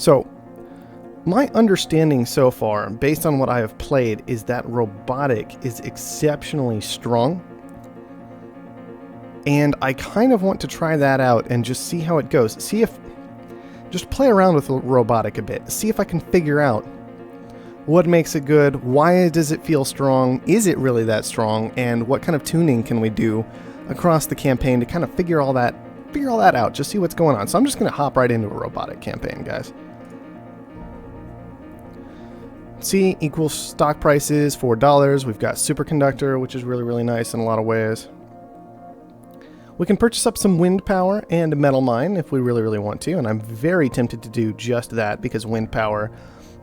So, my understanding so far, based on what I have played, is that Robotic is exceptionally strong. And I kind of want to try that out and just see how it goes. Just play around with Robotic a bit. See if I can figure out what makes it good, why does it feel strong, is it really that strong, and what kind of tuning can we do across the campaign to kind of figure all that out, just see what's going on. So I'm just going to hop right into a Robotic campaign, guys. C equals stock prices, $4. We've got superconductor, which is really, really nice in a lot of ways. We can purchase up some wind power and a metal mine if we really, really want to, and I'm very tempted to do just that because wind power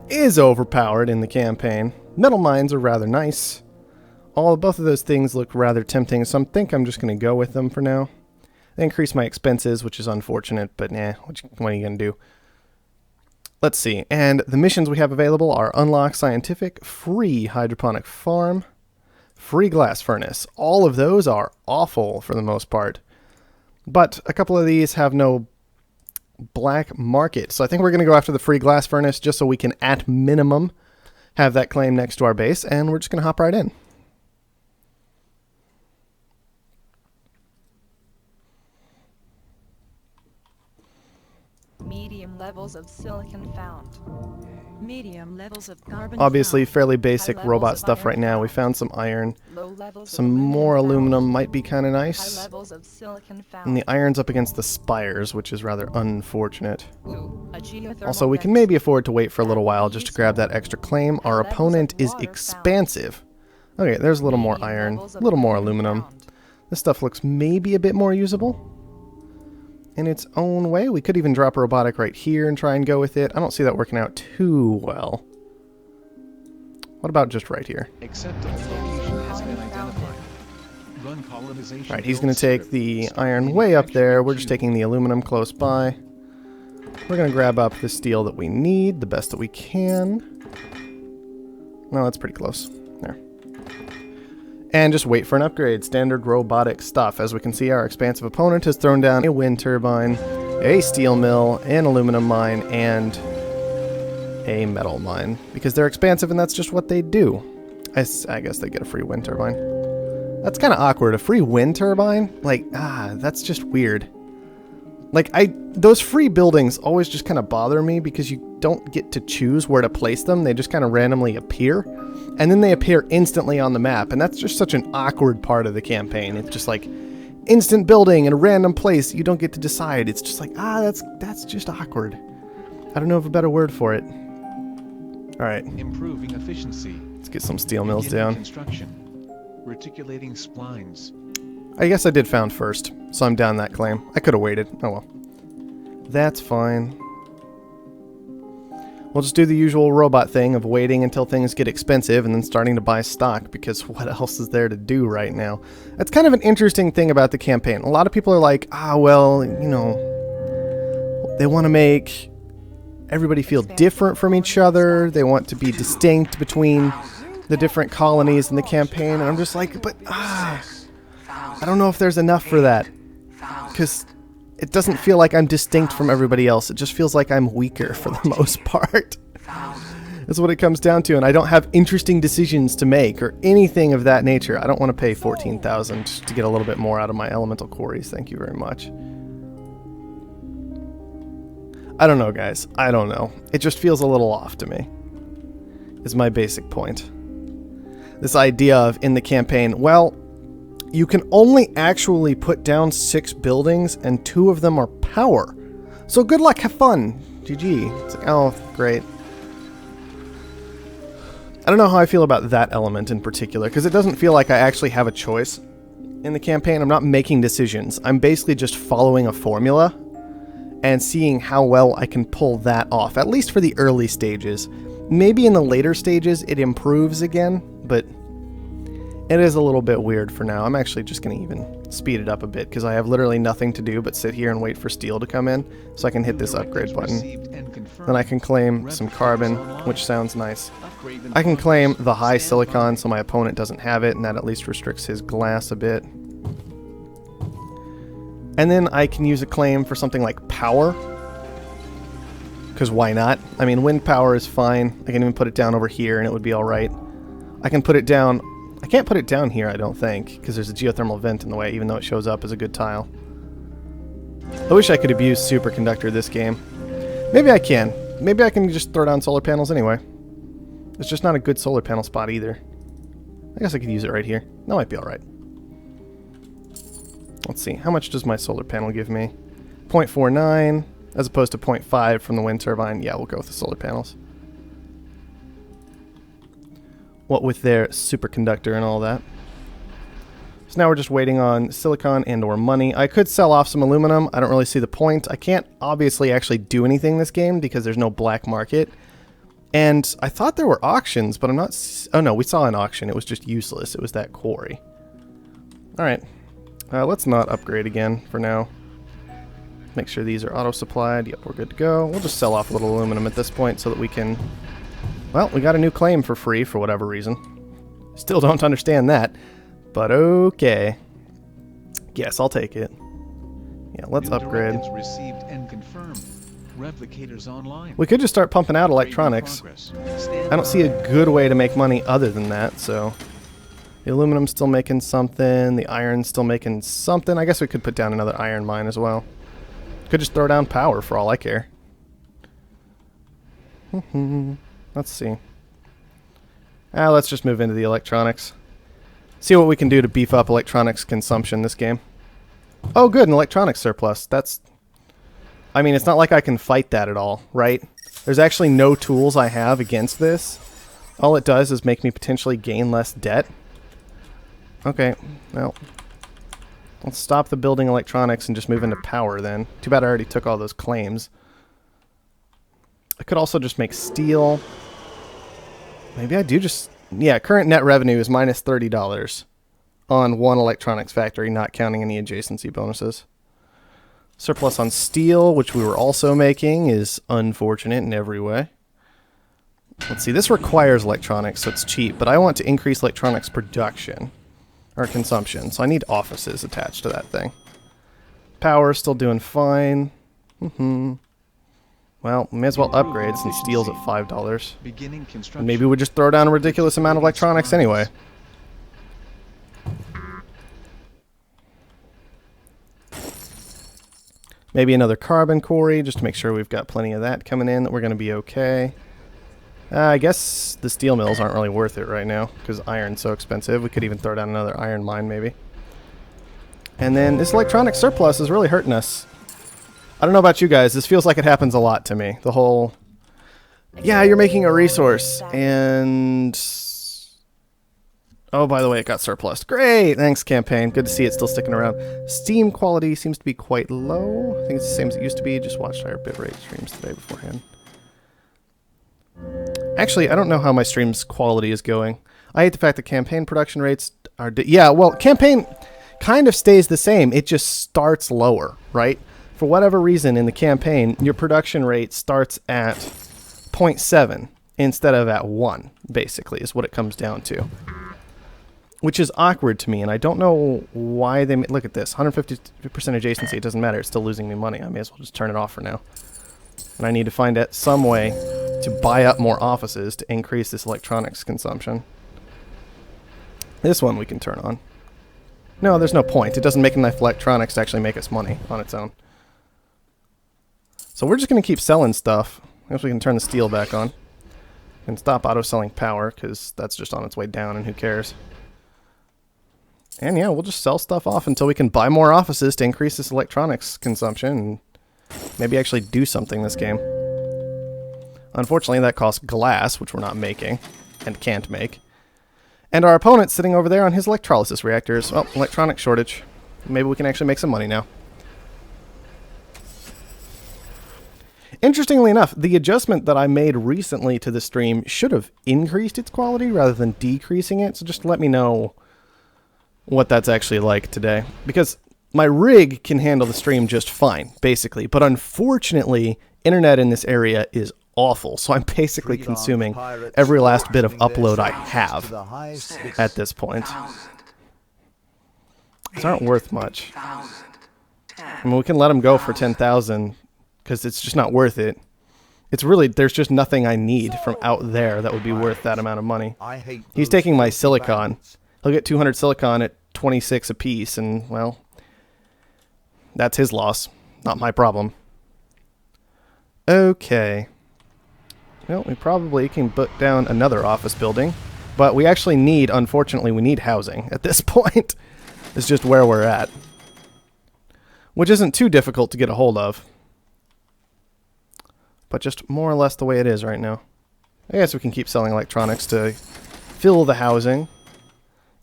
is overpowered in the campaign. Metal mines are rather nice. Both of those things look rather tempting, so I think I'm just going to go with them for now. They increase my expenses, which is unfortunate, but what are you going to do? Let's see. And the missions we have available are Unlock Scientific, Free Hydroponic Farm, Free Glass Furnace. All of those are awful for the most part. But a couple of these have no black market. So I think we're going to go after the Free Glass Furnace just so we can, at minimum, have that claim next to our base. And we're just going to hop right in. Medium levels of silicon found. Medium levels of carbon Obviously, found. fairly basic High robot levels of stuff iron right now. found. We found some iron. Low levels Some of more aluminum found. might be kind of High nice. levels of silicon found. And the iron's up against the spires, which is rather unfortunate. Ooh, a geothermal Also, we can vent. maybe afford to wait for a little while just to grab that extra claim. Our Levels of opponent is water expansive. Okay, there's a little more Medium iron, levels a of little more iron aluminum. found. This stuff looks maybe a bit more usable in its own way. We could even drop a robotic right here and try and go with it. I don't see that working out too well. What about just right here? Acceptable location has been identified. Run colonization. Right, he's going to take the iron way up there. We're just taking the aluminum close by. We're going to grab up the steel that we need, the best that we can. No, that's pretty close. There. And just wait for an upgrade. Standard robotic stuff. As we can see, our expansive opponent has thrown down a wind turbine, a steel mill, an aluminum mine, and a metal mine. Because they're expansive and that's just what they do. I guess they get a free wind turbine. That's kind of awkward. A free wind turbine? Like, that's just weird. Like, those free buildings always just kind of bother me because you don't get to choose where to place them. They just kind of randomly appear. And then they appear instantly on the map. And that's just such an awkward part of the campaign. It's just like instant building in a random place. You don't get to decide. It's just like, that's just awkward. I don't know of a better word for it. All right. Improving efficiency. Let's get some steel mills Beginning down. Construction. Reticulating splines. I guess I did found first, so I'm down that claim. I could have waited. Oh well. That's fine. We'll just do the usual robot thing of waiting until things get expensive and then starting to buy stock, because what else is there to do right now? That's kind of an interesting thing about the campaign. A lot of people are like, well, you know, they want to make everybody feel different from each other. They want to be distinct between the different colonies in the campaign. And I'm just like, but I don't know if there's enough for that. Because it doesn't feel like I'm distinct from everybody else. It just feels like I'm weaker for the most part. That's what it comes down to. And I don't have interesting decisions to make or anything of that nature. I don't want to pay $14,000 to get a little bit more out of my elemental quarries. Thank you very much. I don't know, guys. I don't know. It just feels a little off to me, is my basic point. This idea of, in the campaign, well, you can only actually put down 6 buildings, and 2 of them are power. So good luck, have fun. GG. It's like, oh, great. I don't know how I feel about that element in particular, because it doesn't feel like I actually have a choice in the campaign. I'm not making decisions. I'm basically just following a formula and seeing how well I can pull that off, at least for the early stages. Maybe in the later stages it improves again, but it is a little bit weird for now. I'm actually just going to even speed it up a bit because I have literally nothing to do but sit here and wait for steel to come in so I can hit this upgrade button. Then I can claim some carbon, which sounds nice. I can claim the high silicon so my opponent doesn't have it, and that at least restricts his glass a bit. And then I can use a claim for something like power. because why not? I mean, wind power is fine. I can even put it down over here and it would be alright. I can put it down... I can't put it down here, I don't think, because there's a geothermal vent in the way, even though it shows up as a good tile. I wish I could abuse superconductor this game. Maybe I can. Maybe I can just throw down solar panels anyway. It's just not a good solar panel spot either. I guess I could use it right here. That might be alright. Let's see. How much does my solar panel give me? 0.49 as opposed to 0.5 from the wind turbine. Yeah, we'll go with the solar panels. What with their superconductor and all that. So now we're just waiting on silicon and or money. I could sell off some aluminum. I don't really see the point. I can't obviously actually do anything in this game because there's no black market. And I thought there were auctions, but I'm not... Oh no, we saw an auction. It was just useless. It was that quarry. Alright. Let's not upgrade again for now. Make sure these are auto-supplied. Yep, we're good to go. We'll just sell off a little aluminum at this point so that we can... Well, we got a new claim for free for whatever reason. Still don't understand that. But okay. Yes, I'll take it. Yeah, let's upgrade. Received and confirmed. Replicators online. We could just start pumping out electronics. I don't see a good way to make money other than that, so... The aluminum's still making something, the iron's still making something. I guess we could put down another iron mine as well. Could just throw down power for all I care. Let's see. Let's just move into the electronics. See what we can do to beef up electronics consumption this game. Oh good, an electronics surplus. That's... I mean, it's not like I can fight that at all, right? There's actually no tools I have against this. All it does is make me potentially gain less debt. Okay, well, let's stop the building electronics and just move into power then. Too bad I already took all those claims. I could also just make steel. Maybe I do just... Yeah, current net revenue is minus $30 on one electronics factory, not counting any adjacency bonuses. Surplus on steel, which we were also making, is unfortunate in every way. Let's see, this requires electronics, so it's cheap, but I want to increase electronics production. Or consumption, so I need offices attached to that thing. Power still doing fine. Well, may as well upgrade since steel's at $5. And maybe we just throw down a ridiculous amount of electronics anyway. Maybe another carbon quarry, just to make sure we've got plenty of that coming in, that we're going to be okay. I guess the steel mills aren't really worth it right now, because iron's so expensive. We could even throw down another iron mine, maybe. And then this electronic surplus is really hurting us. I don't know about you guys, this feels like it happens a lot to me. The whole, yeah, you're making a resource, and... Oh, by the way, it got surplus. Great! Thanks, campaign. Good to see it still sticking around. Steam quality seems to be quite low. I think it's the same as it used to be. Just watched higher bitrate streams today beforehand. Actually, I don't know how my stream's quality is going. I hate the fact that campaign production rates are... Yeah, well, campaign kind of stays the same. It just starts lower, right? For whatever reason in the campaign, your production rate starts at 0.7 instead of at 1, basically, is what it comes down to. Which is awkward to me, and I don't know why they... Look at this, 150% adjacency. It doesn't matter. It's still losing me money. I may as well just turn it off for now. And I need to find some way to buy up more offices to increase this electronics consumption. This one we can turn on. No, there's no point. It doesn't make enough electronics to actually make us money on its own. So we're just going to keep selling stuff. I guess we can turn the steel back on. And stop auto-selling power, because that's just on its way down, and who cares. And yeah, we'll just sell stuff off until we can buy more offices to increase this electronics consumption, and maybe actually do something this game. Unfortunately, that costs glass, which we're not making, and can't make. And our opponent's sitting over there on his electrolysis reactors. Oh, electronic shortage. Maybe we can actually make some money now. Interestingly enough, the adjustment that I made recently to the stream should have increased its quality rather than decreasing it, so just let me know what that's actually like today. Because my rig can handle the stream just fine, basically, but unfortunately, internet in this area is awful, so I'm basically consuming every last bit of upload I have at this point. These aren't worth much. I mean, we can let them go for 10,000, because it's just not worth it. It's really, there's just nothing I need from out there that would be worth that amount of money. He's taking my silicon. He'll get 200 silicon at 26 apiece, and, well, that's his loss. Not my problem. Okay. Well, we probably can put down another office building, but we actually need, unfortunately, we need housing at this point. It's just where we're at. Which isn't too difficult to get a hold of. But just more or less the way it is right now. I guess we can keep selling electronics to fill the housing.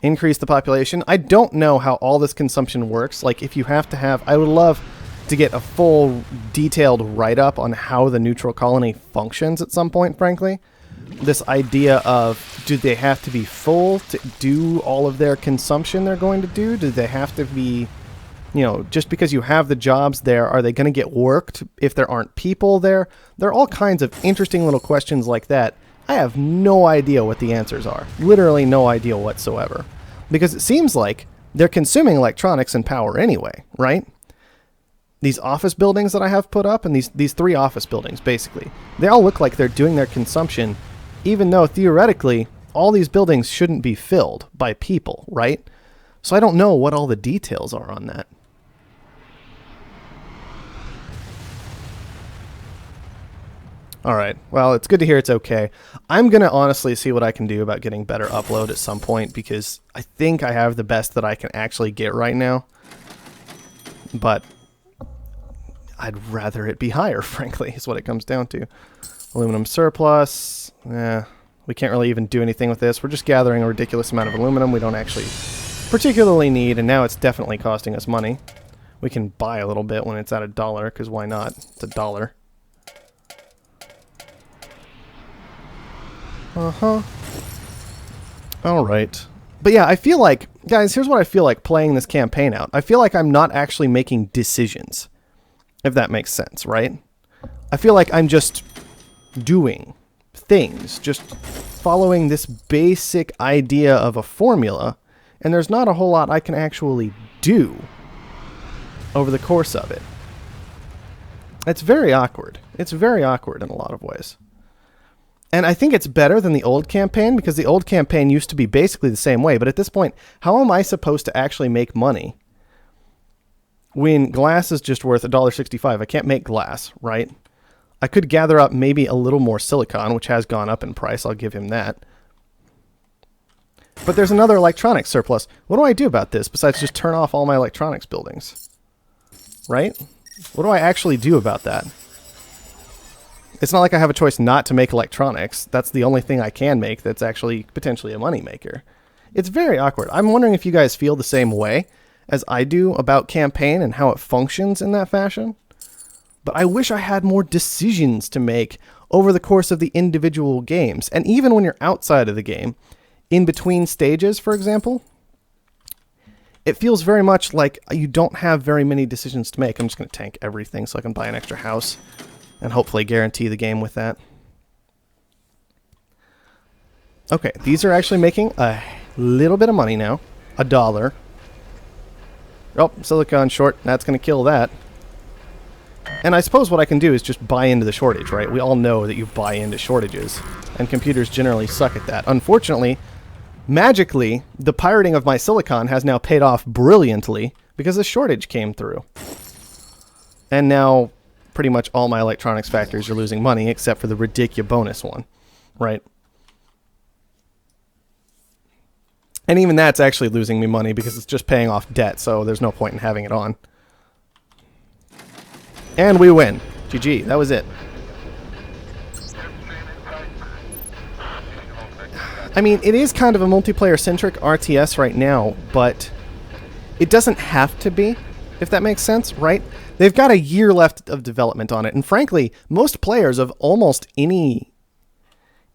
Increase the population. I don't know how all this consumption works. Like, if you have to have... I would love to get a full, detailed write-up on how the neutral colony functions at some point, frankly. This idea of, do they have to be full to do all of their consumption they're going to do? Do they have to be... You know, just because you have the jobs there, are they going to get worked if there aren't people there? There are all kinds of interesting little questions like that. I have no idea what the answers are. Literally no idea whatsoever. Because it seems like they're consuming electronics and power anyway, right? These office buildings that I have put up, and these 3 office buildings, basically, they all look like they're doing their consumption, even though theoretically, all these buildings shouldn't be filled by people, right? So I don't know what all the details are on that. Alright, well, it's good to hear it's okay. I'm going to honestly see what I can do about getting better upload at some point, because I think I have the best that I can actually get right now. But I'd rather it be higher, frankly, is what it comes down to. Aluminum surplus. We can't really even do anything with this. We're just gathering a ridiculous amount of aluminum we don't actually particularly need, and now it's definitely costing us money. We can buy a little bit when it's at $1, because why not? It's $1. Uh-huh. Alright. But yeah, I feel like... Guys, here's what I feel like playing this campaign out. I feel like I'm not actually making decisions. If that makes sense, right? I feel like I'm just doing things. Just following this basic idea of a formula. And there's not a whole lot I can actually do over the course of it. It's very awkward. It's very awkward in a lot of ways. And I think it's better than the old campaign, because the old campaign used to be basically the same way. But at this point, how am I supposed to actually make money when glass is just worth $1.65? I can't make glass, right? I could gather up maybe a little more silicon, which has gone up in price. I'll give him that. But there's another electronics surplus. What do I do about this besides just turn off all my electronics buildings? Right? What do I actually do about that? It's not like I have a choice not to make electronics. That's the only thing I can make that's actually potentially a moneymaker. It's very awkward. I'm wondering if you guys feel the same way as I do about campaign and how it functions in that fashion. But I wish I had more decisions to make over the course of the individual games. And even when you're outside of the game, in between stages, for example, it feels very much like you don't have very many decisions to make. I'm just going to tank everything so I can buy an extra house and hopefully guarantee the game with that. Okay, these are actually making a little bit of money now. $1. Oh, silicon short. That's going to kill that. And I suppose what I can do is just buy into the shortage, right? We all know that you buy into shortages, and computers generally suck at that. Unfortunately, magically, the pirating of my silicon has now paid off brilliantly because the shortage came through. And now pretty much all my electronics factories are losing money except for the ridiculous bonus one, right? And even that's actually losing me money because it's just paying off debt, so there's no point in having it on. And we win. GG. That was it. I mean, it is kind of a multiplayer-centric RTS right now, but it doesn't have to be, if that makes sense, right? They've got a year left of development on it, and frankly, most players of almost any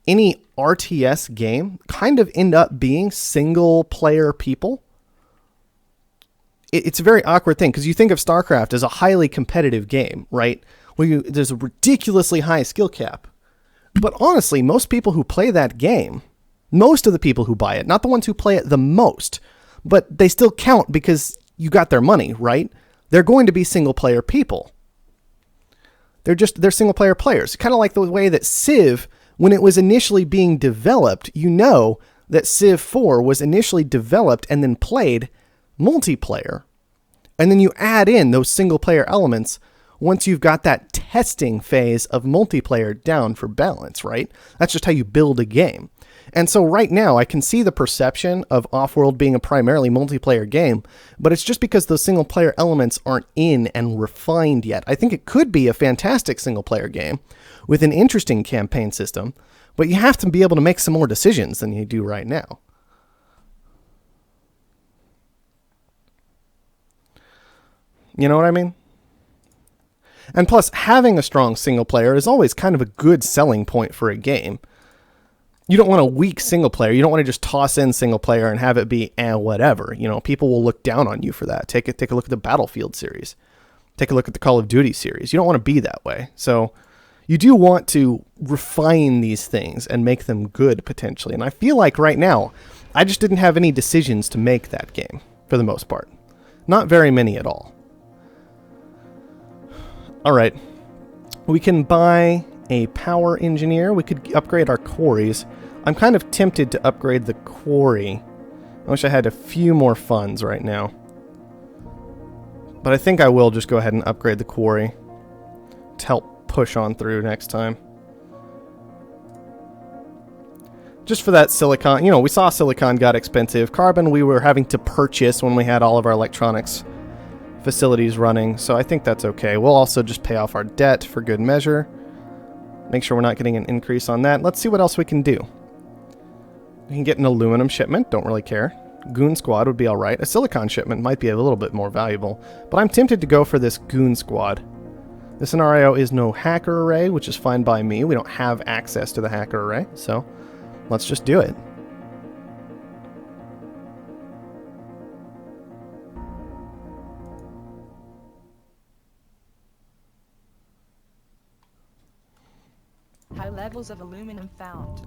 RTS game kind of end up being single-player people. It's a very awkward thing, because you think of StarCraft as a highly competitive game, right? Where there's a ridiculously high skill cap. But honestly, most people who play that game, most of the people who buy it, not the ones who play it the most, but they still count because you got their money, right? They're going to be single-player people. They're single player players. Kind of like the way that Civ, when it was initially being developed, you know that Civ 4 was initially developed and then played multiplayer. And then you add in those single player elements once you've got that testing phase of multiplayer down for balance, right? That's just how you build a game. And so right now I can see the perception of Offworld being a primarily multiplayer game, but it's just because those single player elements aren't in and refined yet. I think it could be a fantastic single player game with an interesting campaign system, but you have to be able to make some more decisions than you do right now. You know what I mean? And plus, having a strong single player is always kind of a good selling point for a game. You don't want a weak single player. You don't want to just toss in single player and have it be whatever. You know, people will look down on you for that. Take a look at the Battlefield series. Take a look at the Call of Duty series. You don't want to be that way. So you do want to refine these things and make them good potentially. And I feel like right now, I just didn't have any decisions to make that game for the most part. Not very many at all. All right. We can buy a power engineer. We could upgrade our quarries. I'm kind of tempted to upgrade the quarry. I wish I had a few more funds right now. But I think I will just go ahead and upgrade the quarry to help push on through next time. Just for that silicon. You know, we saw silicon got expensive. Carbon we were having to purchase when we had all of our electronics facilities running. So I think that's okay. We'll also just pay off our debt for good measure. Make sure we're not getting an increase on that. Let's see what else we can do. We can get an aluminum shipment. Don't really care. Goon squad would be alright. A silicon shipment might be a little bit more valuable. But I'm tempted to go for this goon squad. The scenario is no hacker array, which is fine by me. We don't have access to the hacker array. So let's just do it. High levels of aluminum found.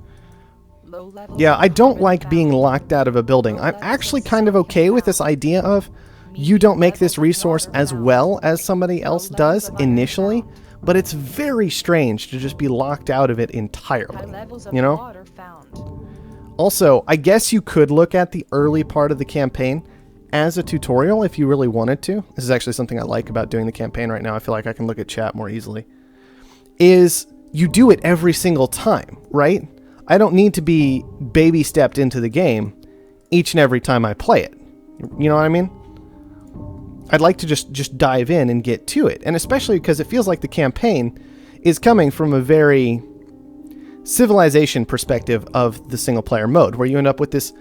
Low levels Yeah, of I don't carbon like being found. locked out of a building. I'm actually kind of okay with this idea of you don't make this resource as well as somebody else does initially, but it's very strange to just be locked out of it High entirely, levels of you know? water found. Also, I guess you could look at the early part of the campaign as a tutorial if you really wanted to. This is actually something I like about doing the campaign right now. I feel like I can look at chat more easily. Is you do it every single time, right? I don't need to be baby stepped into the game each and every time I play it. You know what I mean? I'd like to just dive in and get to it. And especially because it feels like the campaign is coming from a very civilization perspective of the single player mode, where you end up with this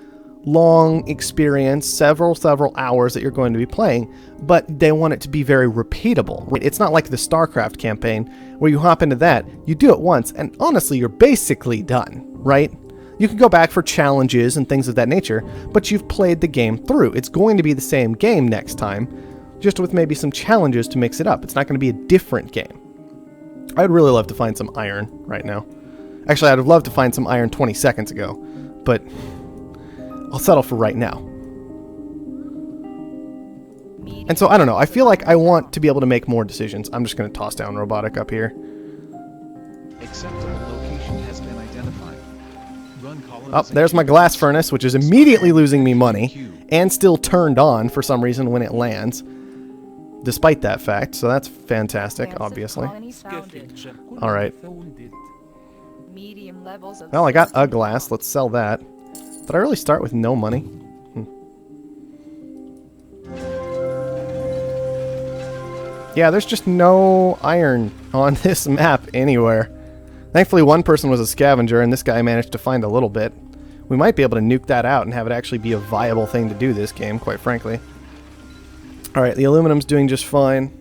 long experience, several hours that you're going to be playing, but they want it to be very repeatable. It's not like the StarCraft campaign where you hop into that, you do it once, and honestly, you're basically done, right? You can go back for challenges and things of that nature, but you've played the game through. It's going to be the same game next time, just with maybe some challenges to mix it up. It's not going to be a different game. I'd really love to find some iron right now. Actually, I'd have loved to find some iron 20 seconds ago, but I'll settle for right now. And so, I don't know. I feel like I want to be able to make more decisions. I'm just going to toss down Robotic up here. Acceptable location has been identified. Run Oh, colonization. there's my glass furnace, which is immediately losing me money and still turned on for some reason when it lands, despite that fact. So that's fantastic, Expansive obviously. colonies founded. All right. Medium levels of Well, I got a silicon glass. found. Let's sell that. Did I really start with no money? Yeah, there's just no iron on this map anywhere. Thankfully, one person was a scavenger, and this guy managed to find a little bit. We might be able to nuke that out and have it actually be a viable thing to do this game, quite frankly. Alright, the aluminum's doing just fine.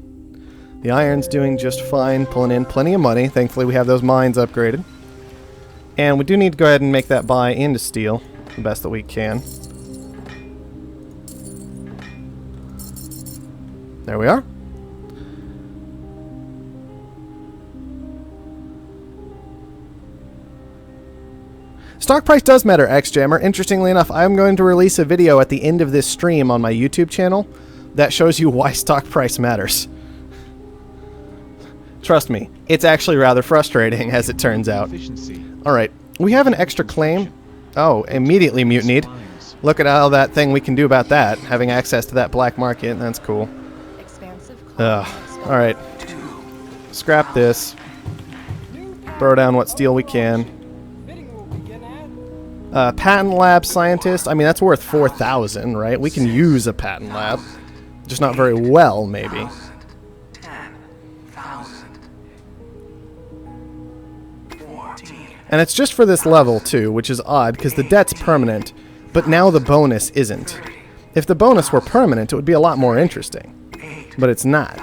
The iron's doing just fine, pulling in plenty of money. Thankfully, we have those mines upgraded. And we do need to go ahead and make that buy into steel the best that we can. There we are. Stock price does matter, XJammer. Interestingly enough, I'm going to release a video at the end of this stream on my YouTube channel that shows you why stock price matters. Trust me, it's actually rather frustrating, as it turns out. Efficiency. Alright, we have an extra claim. Oh, immediately mutinied. Lines. Look at all that thing we can do about that. Having access to that black market, that's cool. Expansive Ugh. colony Alright. Scrap this. Throw down what steel we can. Patent lab scientist. I mean, that's worth 4,000, right? We can use a patent lab. Just not very well, maybe. And it's just for this level, too, which is odd, because the debt's permanent, but now the bonus isn't. If the bonus were permanent, it would be a lot more interesting. But it's not.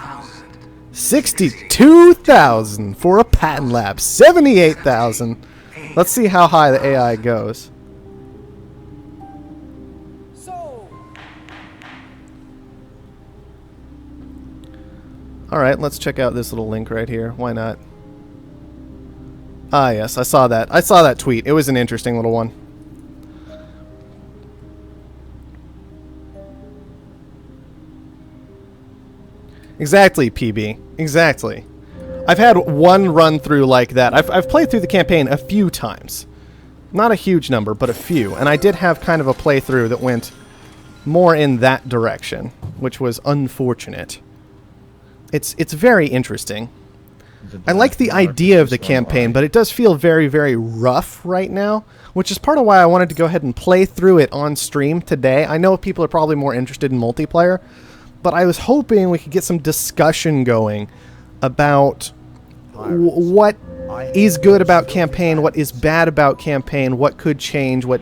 62,000 for a patent lab. 78,000. Let's see how high the AI goes. Alright, let's check out this little link right here. Why not? Ah, yes, I saw that. I saw that tweet. It was an interesting little one. Exactly, PB. Exactly. I've had one run through like that. I've played through the campaign a few times. Not a huge number, but a few. And I did have kind of a playthrough that went more in that direction, which was unfortunate. It's very interesting. I like the idea of the campaign, but it does feel very, very rough right now, which is part of why I wanted to go ahead and play through it on stream today. I know people are probably more interested in multiplayer, but I was hoping we could get some discussion going about what is good about campaign, what is bad about campaign, what could change, what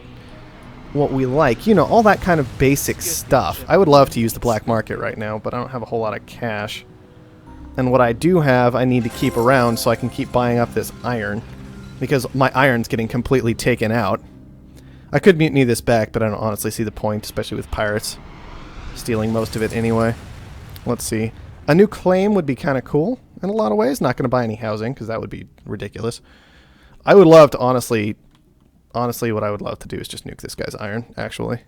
we like. You know, all that kind of basic stuff. I would love to use the black market right now, but I don't have a whole lot of cash. And what I do have, I need to keep around so I can keep buying up this iron. Because my iron's getting completely taken out. I could mutiny this back, but I don't honestly see the point, especially with pirates stealing most of it anyway. Let's see. A new claim would be kind of cool in a lot of ways. Not going to buy any housing, because that would be ridiculous. I would love to, honestly, what I would love to do is just nuke this guy's iron, actually.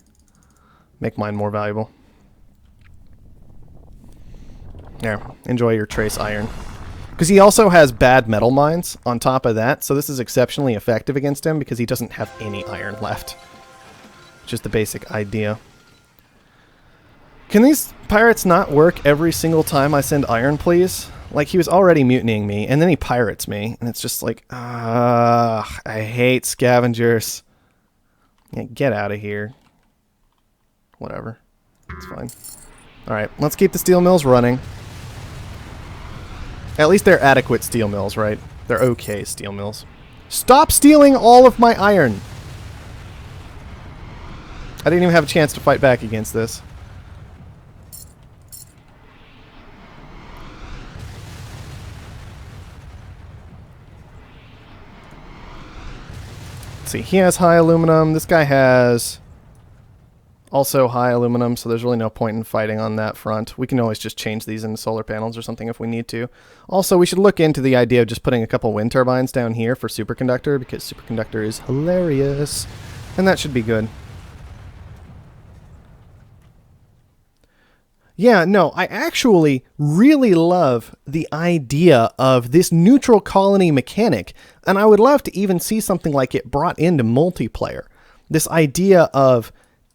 Make mine more valuable. There, enjoy your trace iron. Because he also has bad metal mines on top of that, so this is exceptionally effective against him because he doesn't have any iron left. Just the basic idea. Can these pirates not work every single time I send iron, please? Like, he was already mutinying me, and then he pirates me, and it's just like, I hate scavengers. Yeah, get out of here. Whatever. It's fine. Alright, let's keep the steel mills running. At least they're adequate steel mills, right? They're okay steel mills. Stop stealing all of my iron! I didn't even have a chance to fight back against this. Let's see, he has high aluminum. This guy has also high aluminum, so there's really no point in fighting on that front. We can always just change these into solar panels or something if we need to. Also, we should look into the idea of just putting a couple wind turbines down here for superconductor, because superconductor is hilarious, and that should be good. Yeah, no, I actually really love the idea of this neutral colony mechanic, and I would love to even see something like it brought into multiplayer. This idea of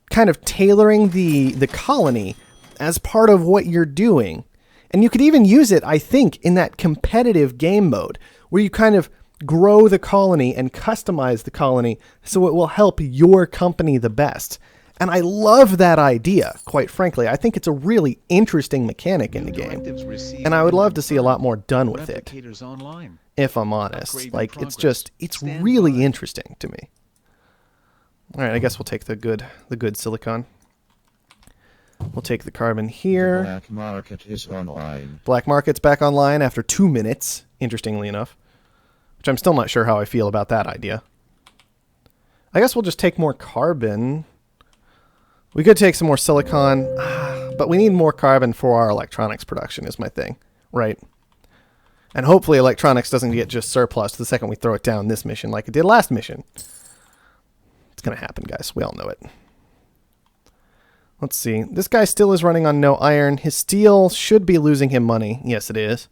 kind of tailoring the colony as part of what you're doing. And you could even use it, I think, in that competitive game mode, where you kind of grow the colony and customize the colony so it will help your company the best. And I love that idea, quite frankly. I think it's a really interesting mechanic in the game. And I would love to see a lot more done with it, if I'm honest. Like, it's really interesting to me. Alright, I guess we'll take the good silicon. We'll take the carbon here. Black market is online. Black market's back online after 2 minutes, interestingly enough. Which I'm still not sure how I feel about that idea. I guess we'll just take more carbon. We could take some more silicon, but we need more carbon for our electronics production is my thing, right? And hopefully electronics doesn't get just surplus the second we throw it down this mission like it did last mission. It's going to happen, guys. We all know it. Let's see. This guy still is running on no iron. His steel should be losing him money. Yes, it is.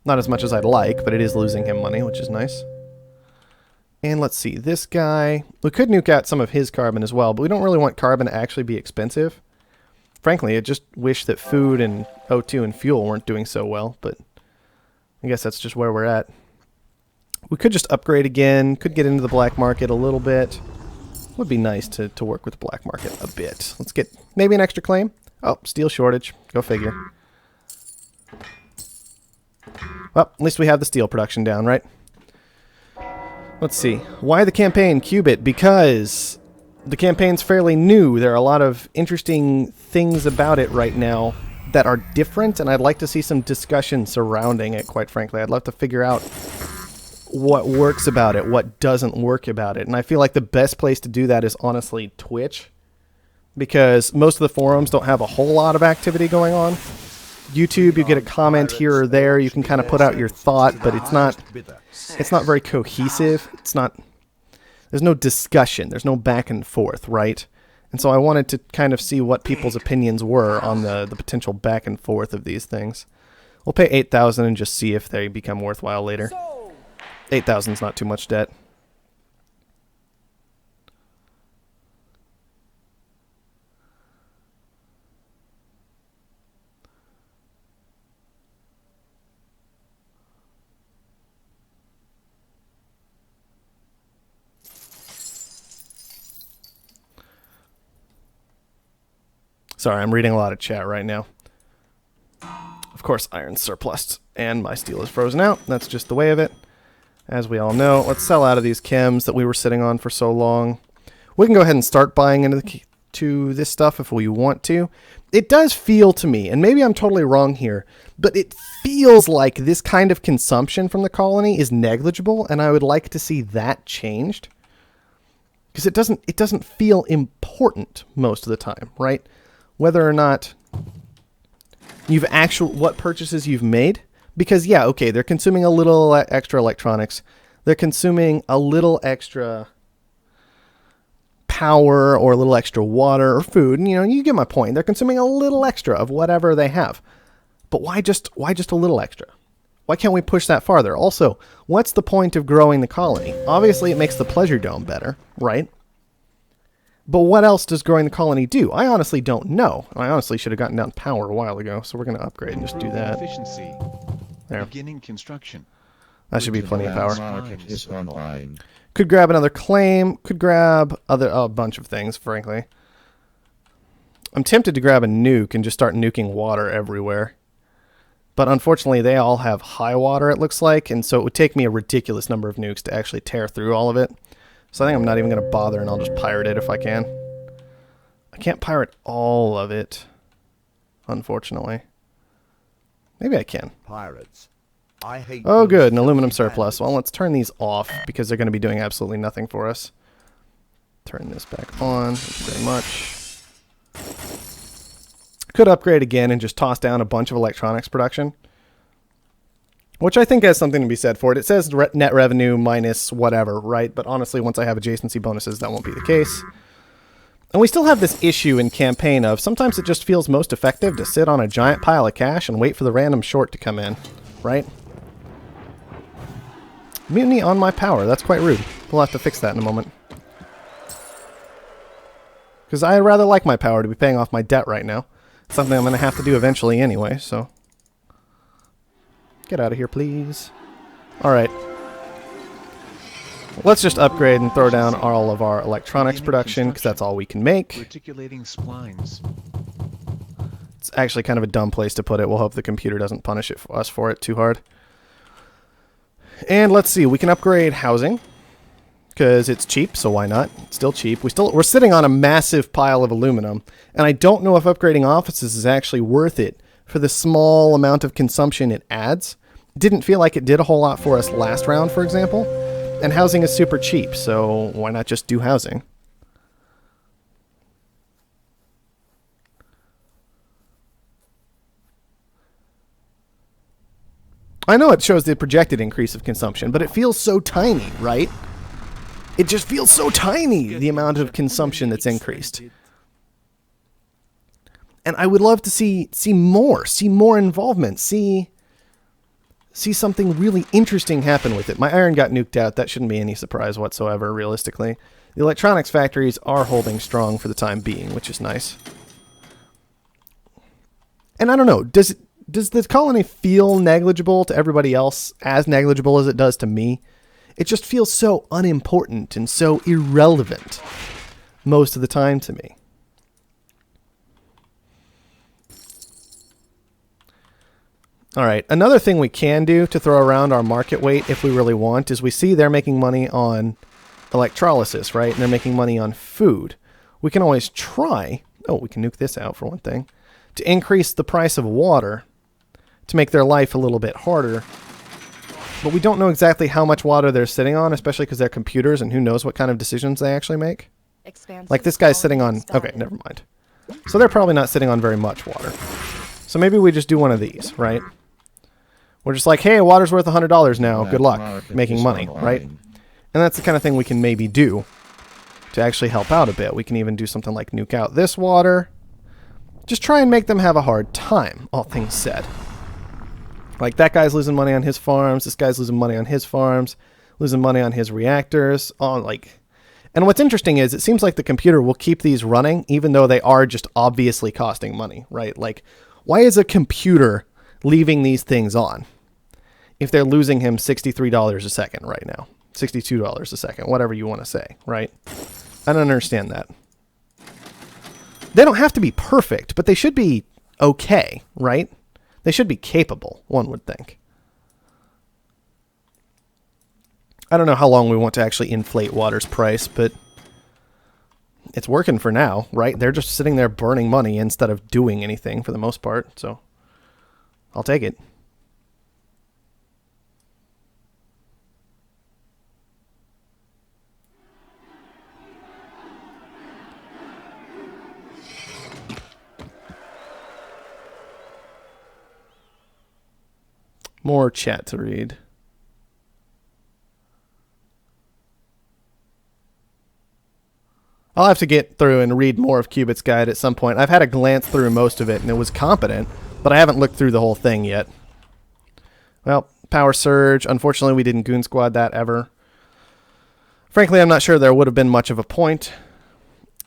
Not as much as I'd like, but it is losing him money, which is nice. And let's see, this guy, we could nuke out some of his carbon as well, but we don't really want carbon to actually be expensive. Frankly, I just wish that food and O2 and fuel weren't doing so well, but I guess that's just where we're at. We could just upgrade again, could get into the black market a little bit. Would be nice to work with the black market a bit. Let's get maybe an extra claim. Oh, steel shortage. Go figure. Well, at least we have the steel production down, right? Let's see. Why the campaign? Qubit. Because the campaign's fairly new. There are a lot of interesting things about it right now that are different, and I'd like to see some discussion surrounding it, quite frankly. I'd love to figure out what works about it, what doesn't work about it. And I feel like the best place to do that is honestly Twitch, because most of the forums don't have a whole lot of activity going on. YouTube, you get a comment here or there, you can kind of put out your thought, but it's not very cohesive. There's no discussion, there's no back and forth, right? And so I wanted to kind of see what people's opinions were on the potential back and forth of these things. We'll pay 8,000 and just see if they become worthwhile later. 8,000 is not too much debt. Sorry, I'm reading a lot of chat right now. Of course, iron's surplus, and my steel is frozen out. That's just the way of it. As we all know, let's sell out of these chems that we were sitting on for so long. We can go ahead and start buying into this stuff if we want to. It does feel to me, and maybe I'm totally wrong here, but it feels like this kind of consumption from the colony is negligible, and I would like to see that changed. Because it doesn't feel important most of the time, right? Whether or not what purchases you've made. Because, yeah, okay, they're consuming a little extra electronics. They're consuming a little extra power or a little extra water or food. And, you get my point. They're consuming a little extra of whatever they have. But why just a little extra? Why can't we push that farther? Also, what's the point of growing the colony? Obviously, it makes the pleasure dome better, right? But what else does growing the colony do? I honestly don't know. I honestly should have gotten down power a while ago, so we're going to upgrade and just do that. Efficiency. There. Beginning construction. That should be plenty of power. Market is online. Could grab another claim. Could grab a bunch of things, frankly. I'm tempted to grab a nuke and just start nuking water everywhere. But unfortunately, they all have high water, it looks like, and so it would take me a ridiculous number of nukes to actually tear through all of it. So I think I'm not even going to bother, and I'll just pirate it if I can. I can't pirate all of it, unfortunately. Maybe I can. Pirates. I hate Oh, good, an aluminum surplus. Well, let's turn these off, because they're going to be doing absolutely nothing for us. Turn this back on. Thank you very much. Could upgrade again and just toss down a bunch of electronics production, which I think has something to be said for it. It says net revenue minus whatever, right? But honestly, once I have adjacency bonuses, that won't be the case. And we still have this issue in campaign of sometimes it just feels most effective to sit on a giant pile of cash and wait for the random short to come in, right? Mutiny on my power. That's quite rude. We'll have to fix that in a moment. Because I rather like my power to be paying off my debt right now. It's something I'm going to have to do eventually anyway, so... Get out of here, please. Alright. Let's just upgrade and throw down all of our electronics production, because that's all we can make. Reticulating splines. It's actually kind of a dumb place to put it. We'll hope the computer doesn't punish us for it too hard. And let's see, we can upgrade housing, because it's cheap, so why not? It's still cheap. We're sitting on a massive pile of aluminum, and I don't know if upgrading offices is actually worth it for the small amount of consumption it adds. It didn't feel like it did a whole lot for us last round, for example. And housing is super cheap, so why not just do housing? I know it shows the projected increase of consumption, but it feels so tiny, right? It just feels so tiny, the amount of consumption that's increased. And I would love to see more involvement, see see something really interesting happen with it. My iron got nuked out. That shouldn't be any surprise whatsoever, realistically. The electronics factories are holding strong for the time being, which is nice. And I don't know, does the colony feel negligible to everybody else, as negligible as it does to me? It just feels so unimportant and so irrelevant most of the time to me. All right, another thing we can do to throw around our market weight if we really want is we see they're making money on electrolysis, right? And they're making money on food. We can always try, we can nuke this out for one thing, to increase the price of water to make their life a little bit harder. But we don't know exactly how much water they're sitting on, especially because they're computers and who knows what kind of decisions they actually make. Like this guy's sitting on... Okay, never mind. So they're probably not sitting on very much water. So maybe we just do one of these, right? We're just like, hey, water's worth $100 now. Good luck making money, right? And that's the kind of thing we can maybe do to actually help out a bit. We can even do something like nuke out this water. Just try and make them have a hard time, all things said. Like, that guy's losing money on his farms, this guy's losing money on his farms, losing money on his reactors, And what's interesting is, it seems like the computer will keep these running, even though they are just obviously costing money, right? Like, why is a computer leaving these things on if they're losing him $63 a second right now? $62 a second, whatever you want to say, right? I don't understand that. They don't have to be perfect, but they should be okay, right? They should be capable, one would think. I don't know how long we want to actually inflate water's price, but it's working for now, right? They're just sitting there burning money instead of doing anything for the most part, so I'll take it. More chat to read. I'll have to get through and read more of Cubit's guide at some point. I've had a glance through most of it, and it was competent, but I haven't looked through the whole thing yet. Well, Power Surge. Unfortunately, we didn't Goon Squad that ever. Frankly, I'm not sure there would have been much of a point.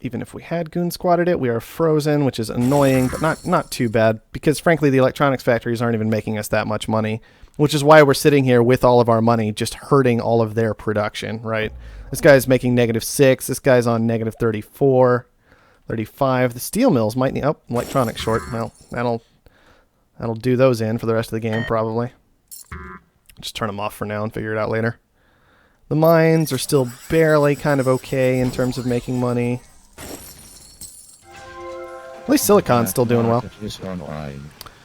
Even if we had Goon Squatted it, we are frozen, which is annoying, but not too bad, because frankly, the electronics factories aren't even making us that much money, which is why we're sitting here with all of our money, just hurting all of their production, right? This guy's making -6, this guy's on -34, 35. The steel mills might need... Oh, electronics short. Well, that'll do those in for the rest of the game, probably. Just turn them off for now and figure it out later. The mines are still barely kind of okay in terms of making money. At least Silicon's still doing well.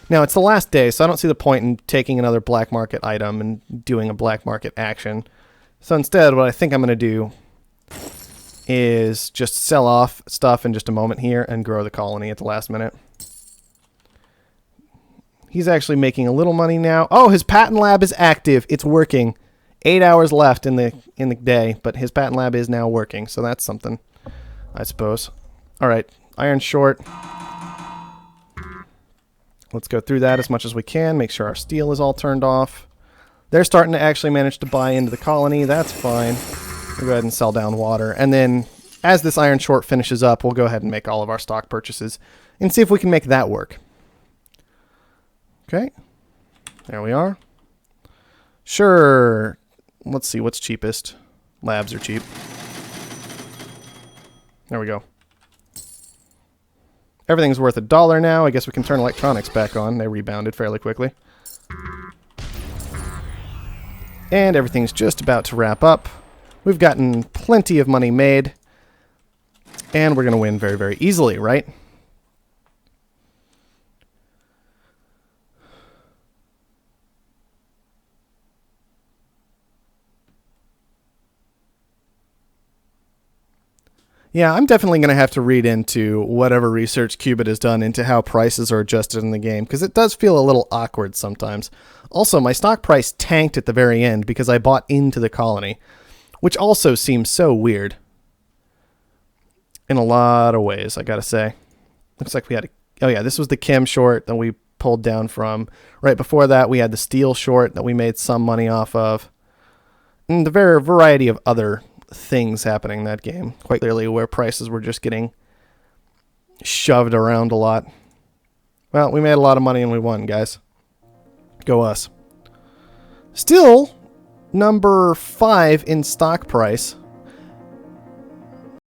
Now, it's the last day, so I don't see the point in taking another black market item and doing a black market action. So instead, what I think I'm going to do is just sell off stuff in just a moment here and grow the colony at the last minute. He's actually making a little money now. Oh, his patent lab is active. It's working. 8 hours left in the day, but his patent lab is now working, so that's something, I suppose. All right, iron short. Let's go through that as much as we can, make sure our steel is all turned off. They're starting to actually manage to buy into the colony. That's fine. We'll go ahead and sell down water. And then as this iron short finishes up, we'll go ahead and make all of our stock purchases and see if we can make that work. Okay. There we are. Sure. Let's see what's cheapest. Labs are cheap. There we go. Everything's worth $1 now. I guess we can turn electronics back on. They rebounded fairly quickly. And everything's just about to wrap up. We've gotten plenty of money made. And we're going to win very, very easily, right? Yeah, I'm definitely going to have to read into whatever research Qubit has done into how prices are adjusted in the game, because it does feel a little awkward sometimes. Also, my stock price tanked at the very end because I bought into the colony, which also seems so weird. In a lot of ways, I gotta say. Looks like we had a... Oh yeah, this was the chem short, then we pulled down from. Right before that, we had the steel short that we made some money off of. And the variety of other things happening in that game. Quite clearly where prices were just getting shoved around a lot. Well, we made a lot of money and we won, guys. Go us. Still, number 5 in stock price.